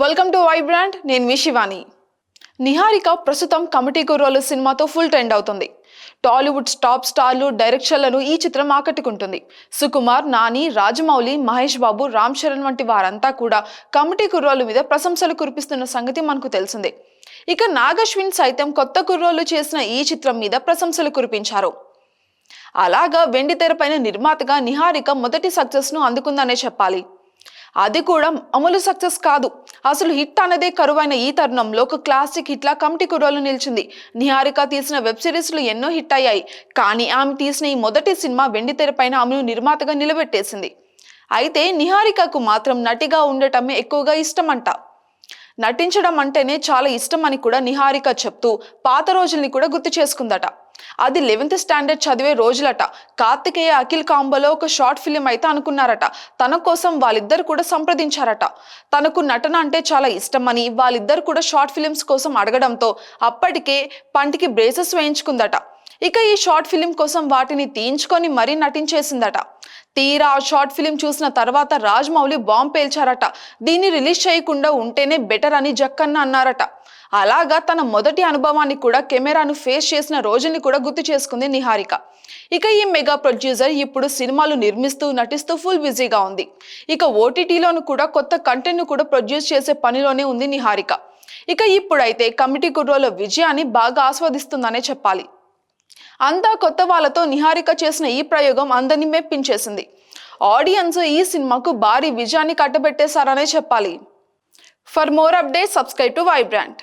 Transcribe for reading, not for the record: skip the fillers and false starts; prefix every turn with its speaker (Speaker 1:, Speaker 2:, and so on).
Speaker 1: Welcome to Vibrant. నేను మీ శివాని. నిహారిక ప్రస్తుతం committee కుర్రోలు సినిమాతో ఫుల్ ట్రెండ్ అవుతుంది. టాలీవుడ్ టాప్ స్టార్లు, డైరెక్టర్లను ఈ చిత్రం ఆకట్టుకుంటుంది. సుకుమార్, నాని, రాజమౌళి, మహేష్ బాబు, రామ్ చరణ్ వంటి వారంతా కూడా కమిటీ కుర్రోలు మీద ప్రశంసలు కురిపిస్తున్న సంగతి మనకు తెలిసిందే. ఇక నాగశ్విన్ సైతం కొత్త కుర్రోలు చేసిన ఈ చిత్రం మీద ప్రశంసలు కురిపించారు. అలాగా వెండి తెరపైన నిర్మాతగా నిహారిక మొదటి సక్సెస్ ను అందుకుందనే చెప్పాలి. అది కూడా అమలు సక్సెస్ కాదు, అసలు హిట్ అనేదే కరువైన ఈ తరుణంలో ఒక క్లాసిక్ హిట్లా కమిటీ కుర్రోలు నిలిచింది. నిహారిక తీసిన వెబ్ సిరీస్లు ఎన్నో హిట్ అయ్యాయి, కానీ ఆమె తీసిన ఈ మొదటి సినిమా వెండి తెరపైన ఆమెను నిర్మాతగా నిలబెట్టేసింది. అయితే నిహారికకు మాత్రం నటిగా ఉండటమే ఎక్కువగా ఇష్టమంట. నటించడం అంటేనే చాలా ఇష్టం అని కూడా నిహారిక చెప్తూ పాత రోజుల్ని కూడా గుర్తు చేసుకుందట. అది 11th స్టాండర్డ్ చదివే రోజులట. కార్తికేయ అఖిల్ కాంబోలో ఒక షార్ట్ ఫిలిం అయితే అనుకున్నారట. తన కోసం వాళ్ళిద్దరు కూడా సంప్రదించారట. తనకు నటన అంటే చాలా ఇష్టమని వాళ్ళిద్దరు కూడా షార్ట్ ఫిలిమ్స్ కోసం అడగడంతో అప్పటికే పంటికి బ్రేసెస్ వేయించుకుందట. ఇక ఈ షార్ట్ ఫిలిం కోసం వాటిని తీయించుకొని మరీ నటించేసిందట. తీరా ఆ షార్ట్ ఫిలిం చూసిన తర్వాత రాజమౌళి బాంబ్ పేల్చారట. దీన్ని రిలీజ్ చేయకుండా ఉంటేనే బెటర్ అని జక్కన్న అన్నారట. అలాగా తన మొదటి అనుభవాన్ని కూడా, కెమెరాను ఫేస్ చేసిన రోజుల్ని కూడా గుర్తు చేసుకుంది నిహారిక. ఇక ఈ మెగా ప్రొడ్యూసర్ ఇప్పుడు సినిమాలు నిర్మిస్తూ నటిస్తూ ఫుల్ బిజీగా ఉంది. ఇక ఓటీటీలోను కూడా కొత్త కంటెంట్ ను కూడా ప్రొడ్యూస్ చేసే పనిలోనే ఉంది నిహారిక. ఇక ఇప్పుడైతే కమిటీ కుర్రోల విజయాన్ని బాగా ఆస్వాదిస్తుందనే చెప్పాలి. అంతా కొత్త వాళ్ళతో నిహారిక చేసిన ఈ ప్రయోగం అందరినీ మెప్పించేసింది. ఆడియన్స్ ఈ సినిమాకు భారీ విజయాన్ని కట్టబెట్టేశారనే చెప్పాలి. For more updates, subscribe to Vibrant.